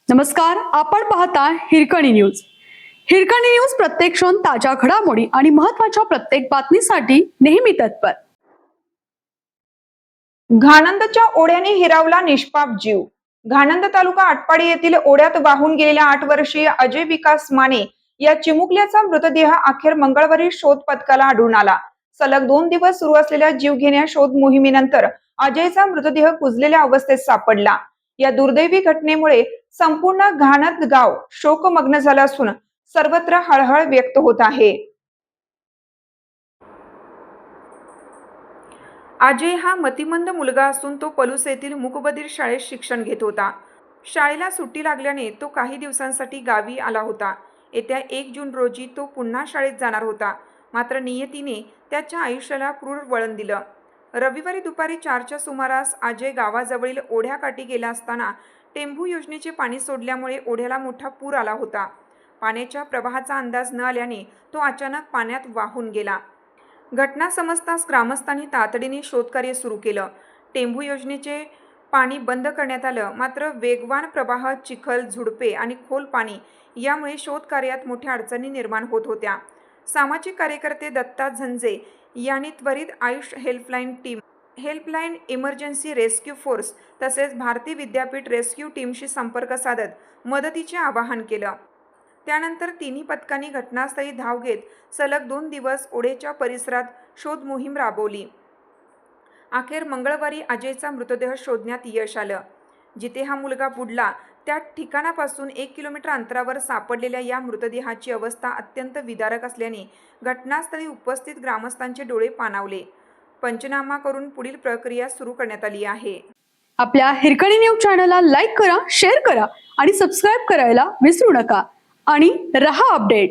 नमस्कार, आपण पाहता हिरकणी न्यूज. हिरकणी न्यूज प्रत्येक क्षण ताज्या घडामोडी आणि महत्त्वाच्या प्रत्येक बातमीसाठी नेहमी तत्पर. घाणंदच्या ओढ्याने हिरावला निष्पाप जीव. घाणंद तालुका आटपाडी येथील ओढ्यात वाहून गेलेल्या 8 वर्षीय अजय विकास माने या चिमुकल्याचा मृतदेह अखेर मंगळवारी शोध पथकाला आढळून आला. सलग 2 दिवस सुरू असलेल्या जीवघेण्या शोध मोहिमेनंतर अजयचा मृतदेह कुजलेल्या अवस्थेत सापडला. या दुर्दैवी घटनेमुळे संपूर्ण घाणंद गाव शोकमग्न झालं असून सर्वत्र हळहळ व्यक्त होत आहे. अजय हा मतिमंद मुलगा असून तो पलूस येथील मूकबधीर शाळेत शिक्षण घेत होता. शाळेला सुट्टी लागल्याने तो काही दिवसांसाठी गावी आला होता. येत्या 1 जून रोजी तो पुन्हा शाळेत जाणार होता. मात्र नियतीने त्याच्या आयुष्याला क्रूर वळण दिलं. रविवारी दुपारी 4च्या सुमारास अजय गावाजवळील ओढ्याकाठी गेला असताना टेंभू योजनेचे पाणी सोडल्यामुळे ओढ्याला मोठा पूर आला होता. पाण्याच्या प्रवाहाचा अंदाज न आल्याने तो अचानक पाण्यात वाहून गेला. घटना समजताच ग्रामस्थांनी तातडीने शोधकार्य सुरू केलं. टेंभू योजनेचे पाणी बंद करण्यात आलं. मात्र वेगवान प्रवाह, चिखल, झुडपे आणि खोल पाणी यामुळे शोधकार्यात मोठ्या अडचणी निर्माण होत होत्या. सामाजिक कार्यकर्ते दत्ता झंजे यांनी त्वरित Ayush helpline team, helpline emergency rescue force तसेच भारतीय विद्यापीठ रेस्क्यू टीमशी संपर्क साधत मदतीचे आवाहन केलं. त्यानंतर तिन्ही पथकांनी घटनास्थळी धाव घेत सलग 2 दिवस ओढ्याच्या परिसरात शोध मोहीम राबवली. अखेर मंगळवारी अजयचा मृतदेह शोधण्यात यश आलं. जिथे हा मुलगा बुडला त्या ठिकाणापासून 1 किलोमीटर अंतरावर सापडलेल्या या मृतदेहाची अवस्था अत्यंत विदारक असल्याने घटनास्थळी उपस्थित ग्रामस्थांचे डोळे पाणावले. पंचनामा करून पुढील प्रक्रिया सुरू करण्यात आली आहे. आपल्या हिरकणी न्यूज चॅनलला लाईक करा, शेअर करा आणि सबस्क्राईब करायला विसरू नका आणि रहा अपडेट.